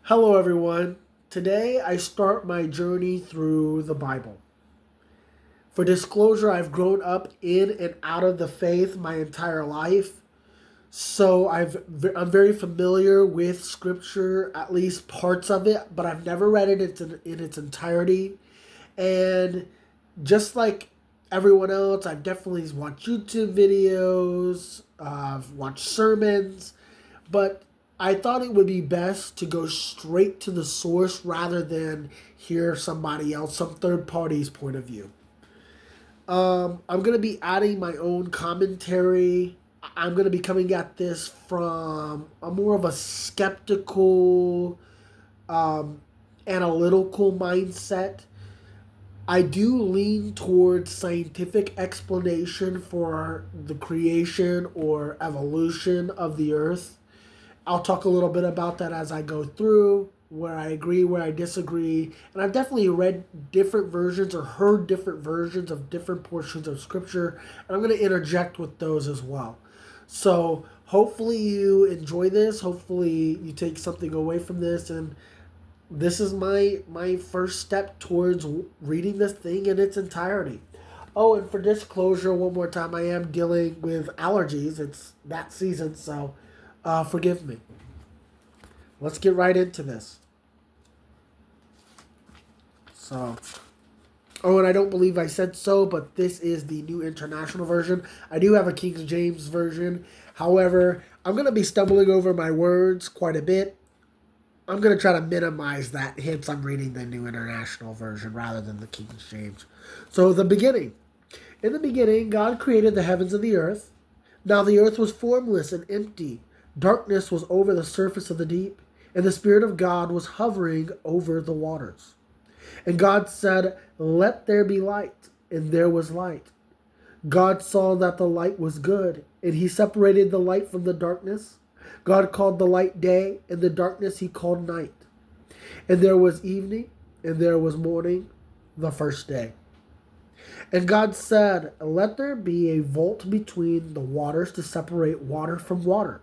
Hello, everyone. Today I start my journey through the Bible. For disclosure, I've grown up in and out of the faith my entire life. So I'm very familiar with Scripture, at least parts of it, but I've never read it in its entirety. And just like everyone else, I've definitely watched YouTube videos, I've watched sermons, but I thought it would be best to go straight to the source rather than hear somebody else, some third party's point of view. I'm going to be adding my own commentary. I'm going to be coming at this from a more of a skeptical, um, analytical mindset. I do lean towards scientific explanation for the creation or evolution of the earth. I'll talk a little bit about that as I go through, where I agree, where I disagree. And I've definitely read different versions or heard different versions of different portions of Scripture. And I'm going to interject with those as well. So hopefully you enjoy this. Hopefully you take something away from this. And this is my first step towards reading this thing in its entirety. Oh, and for disclosure, one more time, I am dealing with allergies. It's that season, so forgive me. Let's get right into this. So, oh, and I don't believe I said so, but this is the New International Version. I do have a King James Version. However, I'm going to be stumbling over my words quite a bit. I'm going to try to minimize that, hence I'm reading the New International Version rather than the King James. So, the beginning. In the beginning, God created the heavens and the earth. Now the earth was formless and empty. Darkness was over the surface of the deep, and the Spirit of God was hovering over the waters. And God said, "Let there be light," and there was light. God saw that the light was good, and he separated the light from the darkness. God called the light day, and the darkness he called night. And there was evening, and there was morning, the first day. And God said, "Let there be a vault between the waters to separate water from water."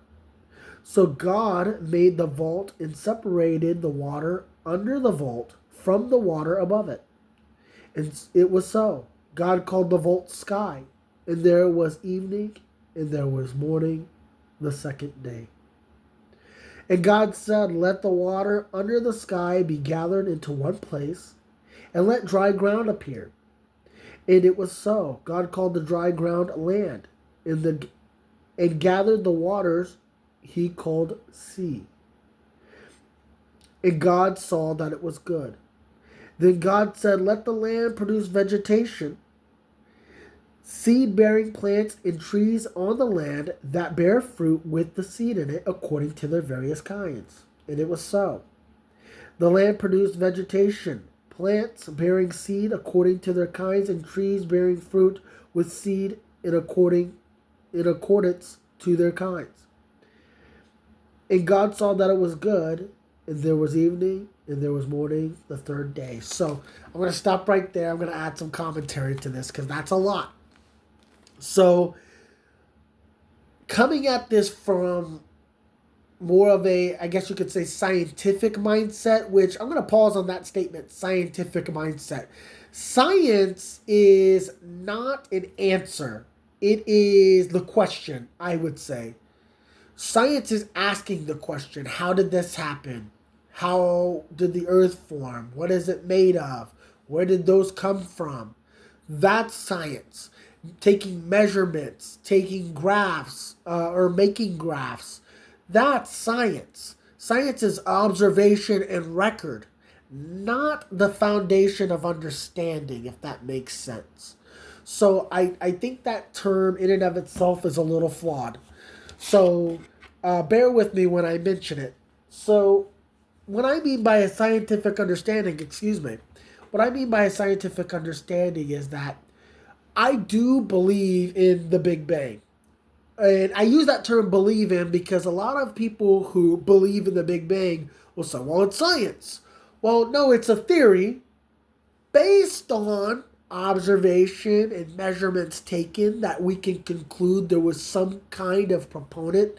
So God made the vault and separated the water under the vault from the water above it. And it was so. God called the vault sky. And there was evening, and there was morning, the second day. And God said, "Let the water under the sky be gathered into one place, and let dry ground appear." And it was so. God called the dry ground land, and gathered the waters he called sea. And God saw that it was good. Then God said, "Let the land produce vegetation, seed-bearing plants and trees on the land that bear fruit with the seed in it according to their various kinds." And it was so. The land produced vegetation, plants bearing seed according to their kinds, and trees bearing fruit with seed in accordance to their kinds. And God saw that it was good, and there was evening, and there was morning, the third day. So I'm going to stop right there. I'm going to add some commentary to this because that's a lot. So coming at this from more of a, I guess you could say, scientific mindset, which I'm going to pause on that statement, scientific mindset. Science is not an answer. It is the question, I would say. Science is asking the question, how did this happen? How did the earth form? What is it made of? Where did those come from? That's science. Taking measurements, taking graphs, or making graphs. That's science. Science is observation and record, not the foundation of understanding, if that makes sense. So I think that term in and of itself is a little flawed. So bear with me when I mention it. So what I mean by a scientific understanding, excuse me, what I mean by a scientific understanding is that I do believe in the Big Bang. And I use that term believe in because a lot of people who believe in the Big Bang will say, well, it's science. Well, no, it's a theory based on observation and measurements taken that we can conclude there was some kind of proponent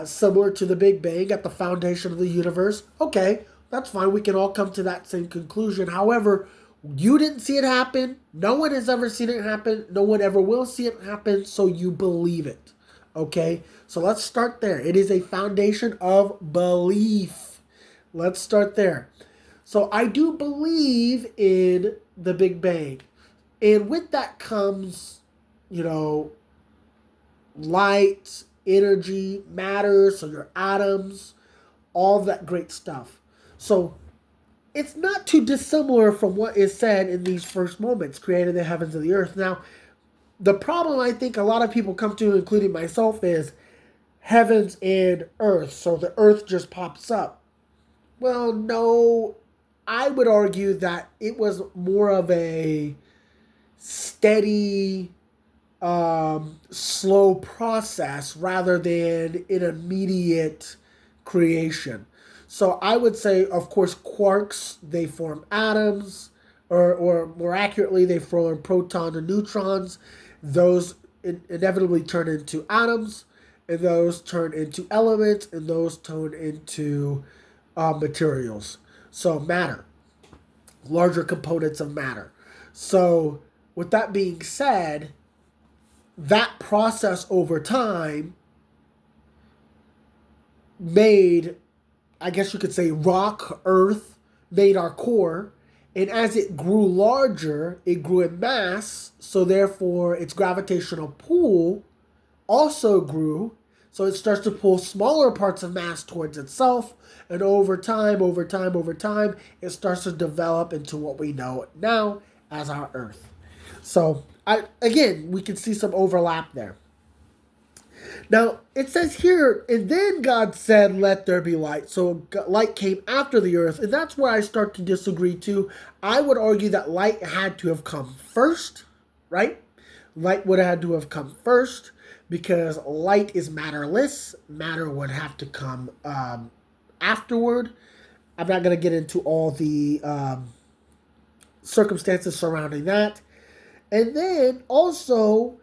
similar to the Big Bang at the foundation of the universe. Okay, that's fine. We can all come to that same conclusion. However, you didn't see it happen. No one has ever seen it happen. No one ever will see it happen. So you believe it. Okay, so let's start there. It is a foundation of belief. Let's start there. So I do believe in the Big Bang. And with that comes, you know, light, energy, matter, so your atoms, all that great stuff. So it's not too dissimilar from what is said in these first moments, created the heavens and the earth. Now, the problem I think a lot of people come to, including myself, is heavens and earth. So the earth just pops up. Well, no, I would argue that it was more of a steady, slow process rather than an immediate creation. So I would say, of course, quarks, they form atoms, or more accurately, they form protons and neutrons. Those inevitably turn into atoms, and those turn into elements, and those turn into materials. So matter, larger components of matter. So with that being said, that process over time made, I guess you could say, rock, earth, made our core. And as it grew larger, it grew in mass. So therefore, its gravitational pull also grew. So it starts to pull smaller parts of mass towards itself. And over time, it starts to develop into what we know now as our Earth. So, again, we can see some overlap there. Now, it says here, and then God said, let there be light. So light came after the earth, and that's where I start to disagree too. I would argue that light had to have come first, right? Light would have had to have come first because light is matterless. Matter would have to come afterward. I'm not going to get into all the circumstances surrounding that. And then also,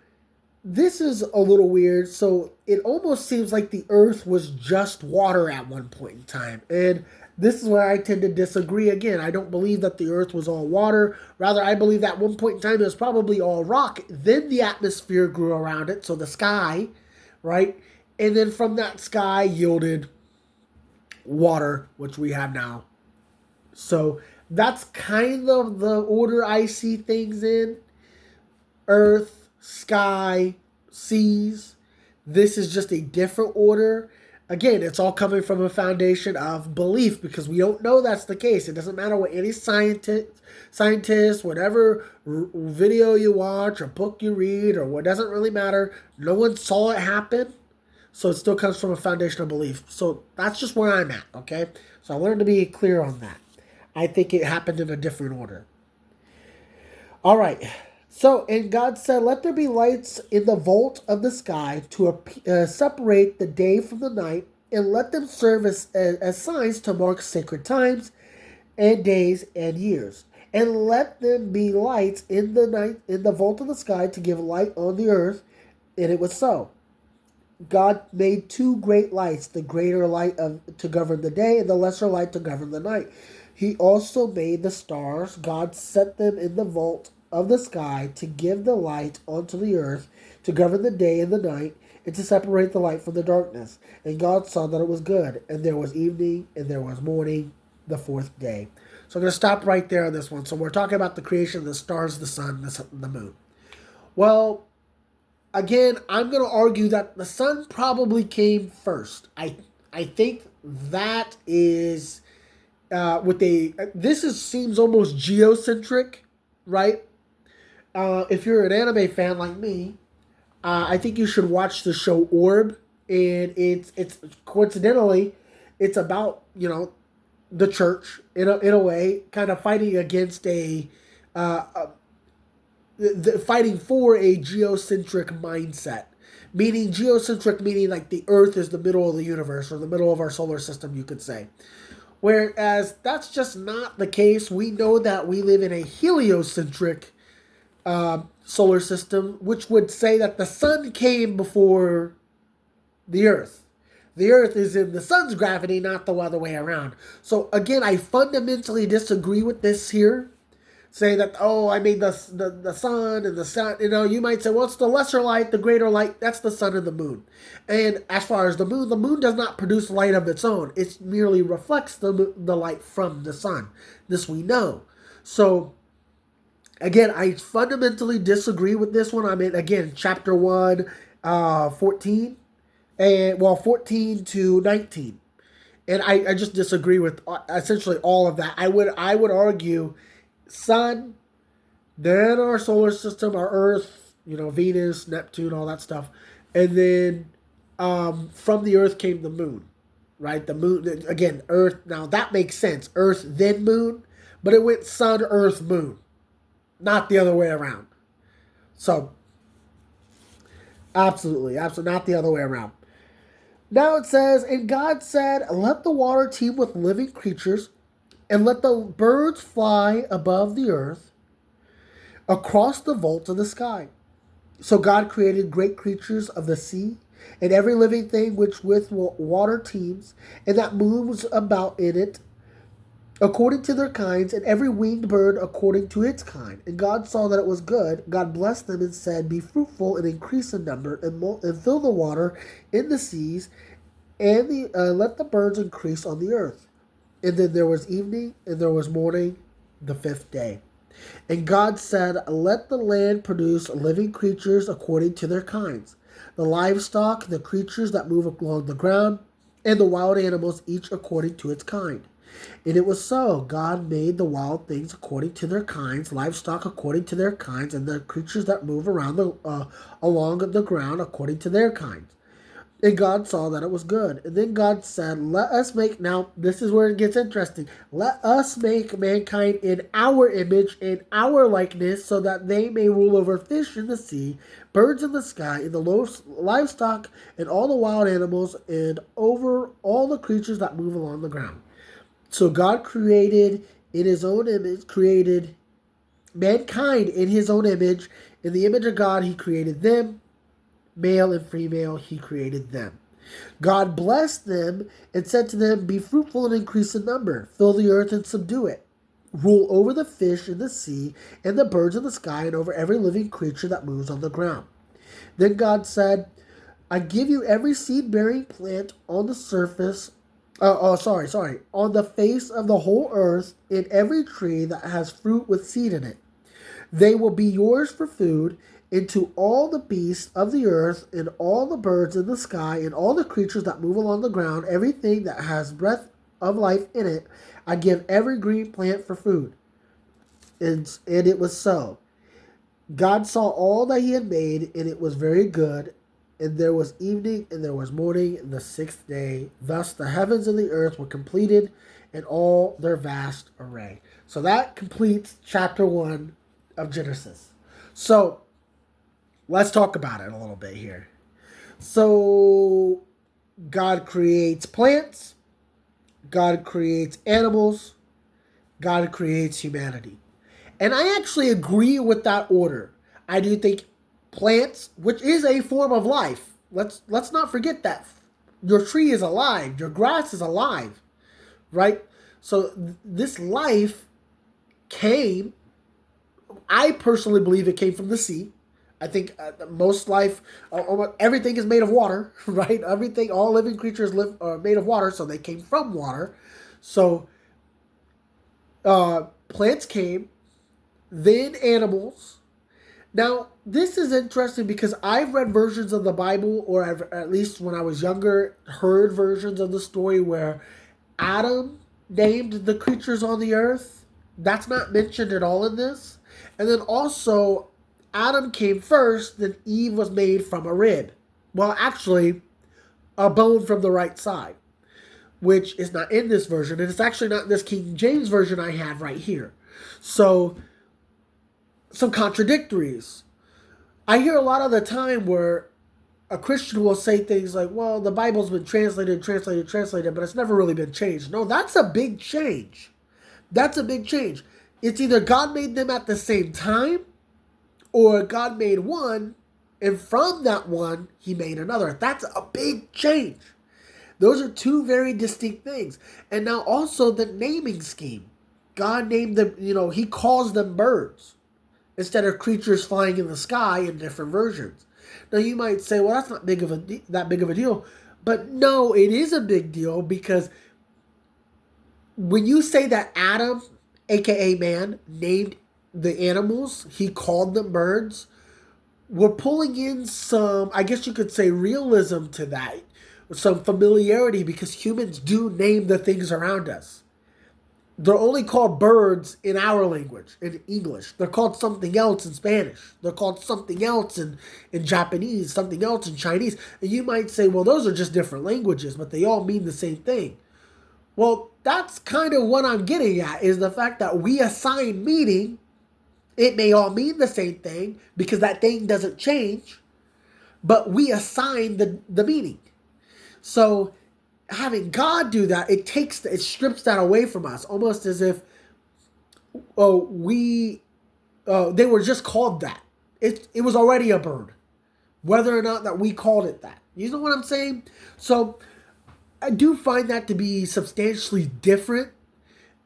this is a little weird. So it almost seems like the earth was just water at one point in time. And this is where I tend to disagree again. I don't believe that the earth was all water. Rather, I believe that at one point in time it was probably all rock. Then the atmosphere grew around it. So the sky, right? And then from that sky yielded water, which we have now. So that's kind of the order I see things in. Earth, sky, seas. This is just a different order. Again, it's all coming from a foundation of belief because we don't know that's the case. It doesn't matter what any scientist, whatever video you watch or book you read or what, doesn't really matter. No one saw it happen. So it still comes from a foundation of belief. So that's just where I'm at, okay? So I wanted to be clear on that. I think it happened in a different order. All right. So, and God said, let there be lights in the vault of the sky to separate the day from the night, and let them serve as signs to mark sacred times and days and years. And let them be lights in the night in the vault of the sky to give light on the earth. And it was so. God made two great lights, the greater light to govern the day and the lesser light to govern the night. He also made the stars. God set them in the vault of the sky to give the light onto the earth, to govern the day and the night, and to separate the light from the darkness. And God saw that it was good. And there was evening, and there was morning, the fourth day. So I'm going to stop right there on this one. So we're talking about the creation of the stars, the sun, the moon. Well, again, I'm going to argue that the sun probably came first. I think that is seems almost geocentric, right? If you're an anime fan like me, I think you should watch the show Orb, and it's coincidentally, it's about the church in a way, kind of fighting against fighting for a geocentric mindset. Geocentric meaning like the Earth is the middle of the universe or the middle of our solar system, you could say. Whereas that's just not the case. We know that we live in a heliocentric solar system, which would say that the sun came before the earth. The Earth is in the sun's gravity, not the other way around. So again, I fundamentally disagree with this here. Saying that, oh, I made the sun and the sun. You might say, well, it's the lesser light, the greater light. That's the sun and the moon. And as far as the moon does not produce light of its own. It merely reflects the light from the sun. This we know. So, again, I fundamentally disagree with this one. I mean, again, chapter 1, 14, and 14 to 19. And I just disagree with essentially all of that. I would argue sun, then our solar system, our Earth, Venus, Neptune, all that stuff. And then from the Earth came the moon, right? The moon, again, Earth. Now that makes sense. Earth, then moon. But it went sun, Earth, moon. Not the other way around. So, absolutely, not the other way around. Now it says, and God said, let the water teem with living creatures, and let the birds fly above the earth across the vault of the sky. So God created great creatures of the sea, and every living thing which with water teems, and that moves about in it, according to their kinds, and every winged bird according to its kind. And God saw that it was good. God blessed them and said, be fruitful and increase in number, and fill the water in the seas, and let the birds increase on the earth. And then there was evening, and there was morning, the fifth day. And God said, let the land produce living creatures according to their kinds, the livestock, the creatures that move along the ground, and the wild animals, each according to its kind. And it was so. God made the wild things according to their kinds, livestock according to their kinds, and the creatures that move around along the ground according to their kinds. And God saw that it was good. And then God said, let us make, now this is where it gets interesting, let us make mankind in our image, in our likeness, so that they may rule over fish in the sea, birds in the sky, and the livestock, and all the wild animals, and over all the creatures that move along the ground. So God created in his own image, created mankind in his own image. In the image of God, he created them. Male and female, he created them. God blessed them and said to them, be fruitful and increase in number. Fill the earth and subdue it. Rule over the fish in the sea and the birds in the sky and over every living creature that moves on the ground. Then God said, I give you every seed-bearing plant on the surface on the face of the whole earth, in every tree that has fruit with seed in it. They will be yours for food, and to all the beasts of the earth, and all the birds in the sky, and all the creatures that move along the ground, everything that has breath of life in it, I give every green plant for food. And it was so. God saw all that he had made, and it was very good. And there was evening, and there was morning, the sixth day. Thus the heavens and the earth were completed, and all their vast array. So that completes chapter 1 of Genesis. So let's talk about it a little bit here. So God creates plants, God creates animals, God creates humanity. And I actually agree with that order. I do think plants, which is a form of life. Let's not forget that. Your tree is alive. Your grass is alive. Right? So this life came, I personally believe it came from the sea. I think most life, everything is made of water, right? Everything, all living creatures are made of water, so they came from water. So plants came, then animals. Now, this is interesting because I've read versions of the Bible, or I've, at least when I was younger, heard versions of the story where Adam named the creatures on the earth. That's not mentioned at all in this. And then also, Adam came first, then Eve was made from a rib. Well, actually, a bone from the right side, which is not in this version. And it's actually not in this King James version I have right here. So, some contradictories. I hear a lot of the time where a Christian will say things like, well, the Bible's been translated, but it's never really been changed. No, that's a big change. That's a big change. It's either God made them at the same time, or God made one, and from that one, he made another. That's a big change. Those are two very distinct things. And now also the naming scheme. God named them, he calls them birds instead of creatures flying in the sky in different versions. Now you might say, well, that's not that big of a deal. But no, it is a big deal, because when you say that Adam, aka man, named the animals, he called them birds, we're pulling in some, I guess you could say, realism to that, some familiarity, because humans do name the things around us. They're only called birds in our language, in English. They're called something else in Spanish. They're called something else in Japanese, something else in Chinese. And you might say, well, those are just different languages, but they all mean the same thing. Well, that's kind of what I'm getting at, is the fact that we assign meaning. It may all mean the same thing because that thing doesn't change, but we assign the meaning. So having God do that, it strips that away from us, almost as if they were just called that. It was already a bird, whether or not that we called it that. You know what I'm saying? So I do find that to be substantially different.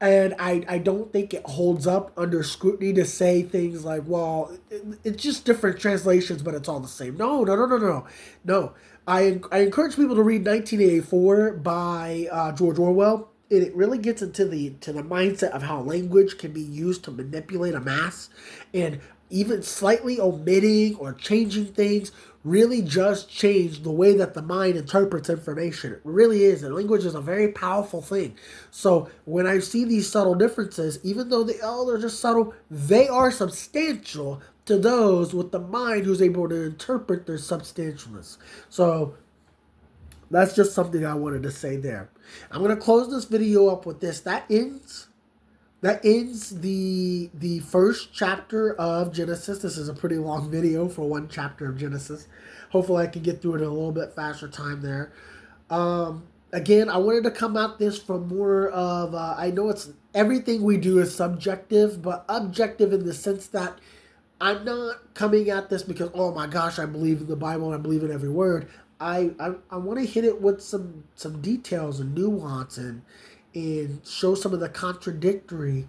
And I don't think it holds up under scrutiny to say things like, well, it's just different translations, but it's all the same. No. I encourage people to read 1984 by George Orwell. It really gets into the mindset of how language can be used to manipulate a mass, and even slightly omitting or changing things really just change the way that the mind interprets information. It really is. And language is a very powerful thing. So when I see these subtle differences, even though they're just subtle, they are substantial to those with the mind who's able to interpret their substantialness. So that's just something I wanted to say there. I'm going to close this video up with this. That ends the first chapter of Genesis. This is a pretty long video for one chapter of Genesis. Hopefully I can get through it in a little bit faster time there. Again, I wanted to come at this from more of, I know it's everything we do is subjective, but objective in the sense that I'm not coming at this because, oh my gosh, I believe in the Bible and I believe in every word. I want to hit it with some details and nuance and show some of the contradictory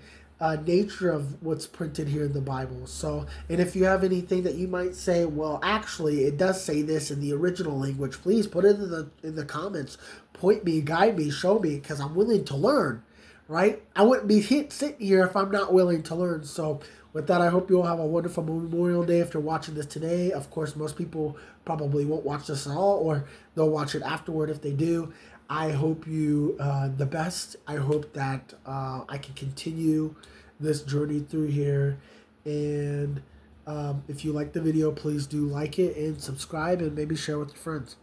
nature of what's printed here in the Bible. So, and if you have anything that you might say, well, actually, it does say this in the original language, please put it in the comments. Point me, guide me, show me, because I'm willing to learn, right? I wouldn't be sitting here if I'm not willing to learn. So with that, I hope you all have a wonderful Memorial Day if you're watching this today. Of course, most people probably won't watch this at all, or they'll watch it afterward if they do. I hope you the best. I hope that I can continue this journey through here. And if you like the video, please do like it and subscribe and maybe share with your friends.